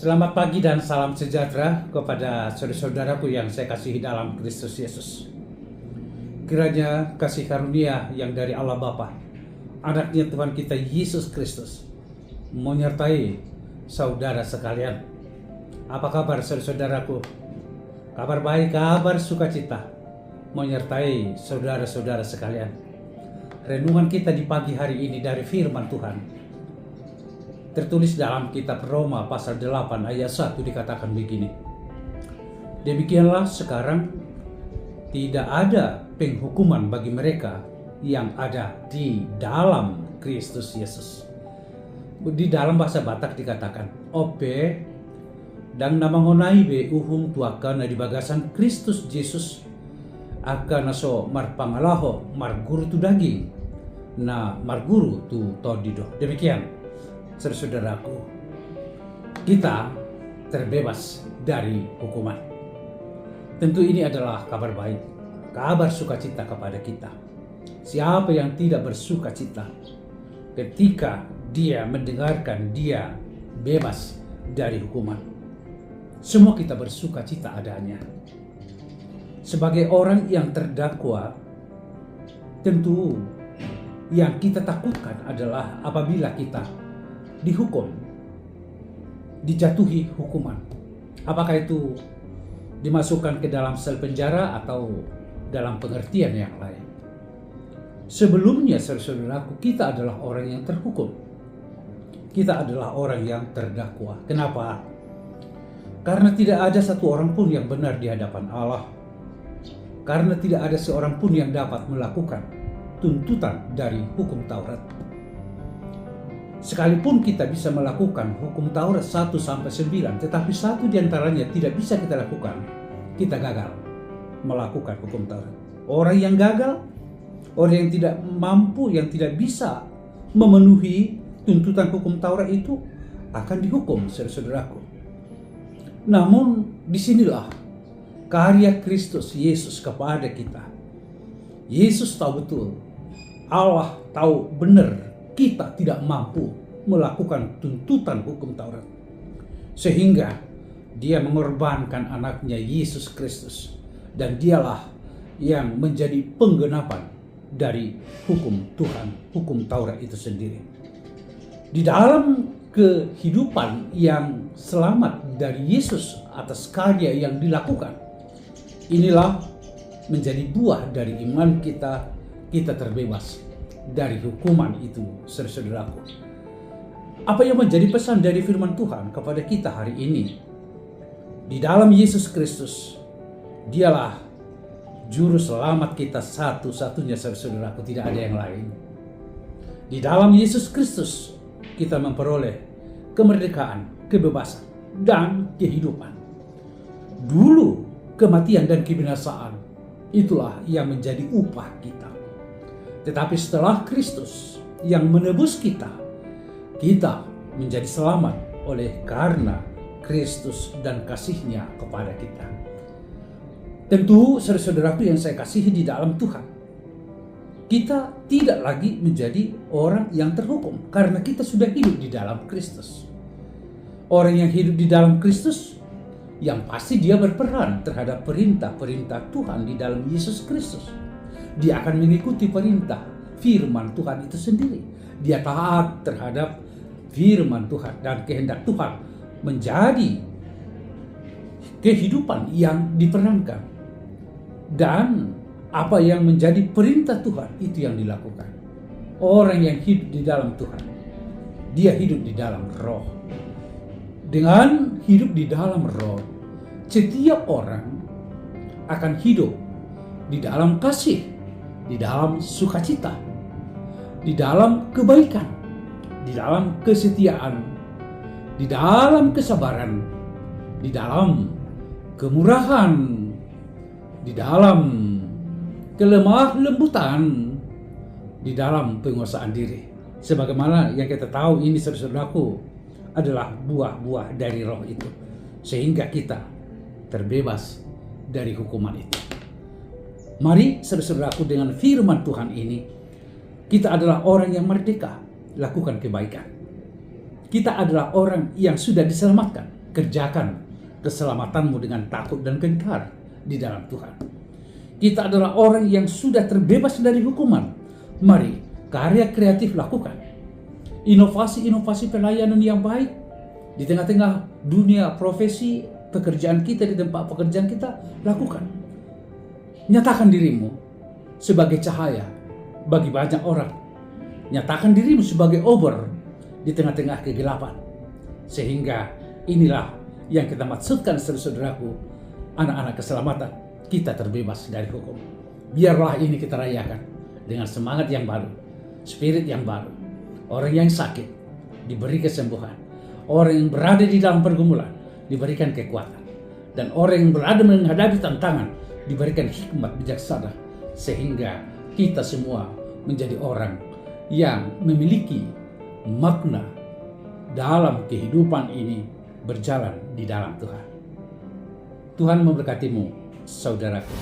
Selamat pagi dan salam sejahtera kepada saudara-saudaraku yang saya kasihi dalam Kristus Yesus. Kiranya kasih karunia yang dari Allah Bapa, anaknya Tuhan kita Yesus Kristus, menyertai saudara sekalian. Apa kabar saudara-saudaraku? Kabar baik, kabar sukacita menyertai saudara-saudara sekalian. Renungan kita di pagi hari ini dari firman Tuhan tertulis dalam kitab Roma pasal 8 ayat 1 dikatakan begini. Demikianlah sekarang tidak ada penghukuman bagi mereka yang ada di dalam Kristus Yesus. Di dalam bahasa Batak dikatakan ope dan nama ngonai be uhum tuakan di bagasan Kristus Yesus akan naso marpangalaho marguru tu daging na marguru tu todido. Demikian saudaraku, kita terbebas dari hukuman. Tentu ini adalah kabar baik, kabar sukacita kepada kita. Siapa yang tidak bersukacita ketika dia mendengarkan dia bebas dari hukuman? Semua kita bersukacita adanya. Sebagai orang yang terdakwa, tentu yang kita takutkan adalah apabila kita dihukum, dijatuhi hukuman. Apakah itu dimasukkan ke dalam sel penjara atau dalam pengertian yang lain? Sebelumnya, saudaraku, kita adalah orang yang terhukum. Kita adalah orang yang terdakwa. Kenapa? Karena tidak ada satu orang pun yang benar di hadapan Allah. Karena tidak ada seorang pun yang dapat melakukan tuntutan dari hukum Taurat. Sekalipun kita bisa melakukan hukum Taurat 1-9, tetapi satu di antaranya tidak bisa kita lakukan, kita gagal melakukan hukum Taurat. Orang yang gagal, orang yang tidak mampu, yang tidak bisa memenuhi tuntutan hukum Taurat itu akan dihukum, saudaraku. Namun disinilah karya Kristus Yesus kepada kita. Yesus tahu betul, Allah tahu benar kita tidak mampu melakukan tuntutan hukum Taurat. Sehingga dia mengorbankan anaknya Yesus Kristus. Dan dialah yang menjadi penggenapan dari hukum Tuhan, hukum Taurat itu sendiri. Di dalam kehidupan yang selamat dari Yesus atas karya yang dilakukan, inilah menjadi buah dari iman kita, kita terbebas dari hukuman itu, saudaraku. Apa yang menjadi pesan dari firman Tuhan kepada kita hari ini? Di dalam Yesus Kristus, dialah juru selamat kita satu-satunya, saudaraku, tidak ada yang lain. Di dalam Yesus Kristus, kita memperoleh kemerdekaan, kebebasan, dan kehidupan. Dulu, kematian dan kebinasaan, itulah yang menjadi upah kita. Tetapi setelah Kristus yang menebus kita, kita menjadi selamat oleh karena Kristus dan kasih-Nya kepada kita. Tentu saudara-saudaraku yang saya kasihi di dalam Tuhan, kita tidak lagi menjadi orang yang terhukum karena kita sudah hidup di dalam Kristus. Orang yang hidup di dalam Kristus, yang pasti dia berperan terhadap perintah-perintah Tuhan di dalam Yesus Kristus. Dia akan mengikuti perintah firman Tuhan itu sendiri. Dia taat terhadap firman Tuhan dan kehendak Tuhan menjadi kehidupan yang diperankan. Dan apa yang menjadi perintah Tuhan itu yang dilakukan. Orang yang hidup di dalam Tuhan, dia hidup di dalam roh. Dengan hidup di dalam roh, setiap orang akan hidup di dalam kasih, di dalam sukacita, di dalam kebaikan, di dalam kesetiaan, di dalam kesabaran, di dalam kemurahan, di dalam kelemah lembutan, di dalam penguasaan diri. Sebagaimana yang kita tahu ini, saudaraku, adalah buah-buah dari roh itu. Sehingga kita terbebas dari hukuman itu. Mari saudara-saudaraku, dengan firman Tuhan ini, kita adalah orang yang merdeka, lakukan kebaikan. Kita adalah orang yang sudah diselamatkan, Kerjakan keselamatanmu dengan takut dan gentar di dalam Tuhan. Kita adalah orang yang sudah terbebas dari hukuman. Mari karya kreatif lakukan. Inovasi-inovasi pelayanan yang baik di tengah-tengah dunia profesi pekerjaan kita, di tempat pekerjaan kita, lakukan. Nyatakan dirimu sebagai cahaya bagi banyak orang. Nyatakan dirimu sebagai obor di tengah-tengah kegelapan. Sehingga inilah yang kita maksudkan, saudaraku, anak-anak keselamatan, kita terbebas dari hukum. Biarlah ini kita rayakan dengan semangat yang baru, spirit yang baru. Orang yang sakit diberi kesembuhan, orang yang berada di dalam pergumulan diberikan kekuatan, dan orang yang berada menghadapi tantangan diberikan hikmat bijaksana, sehingga kita semua menjadi orang yang memiliki makna dalam kehidupan ini, berjalan di dalam Tuhan. Tuhan memberkatimu, saudaraku.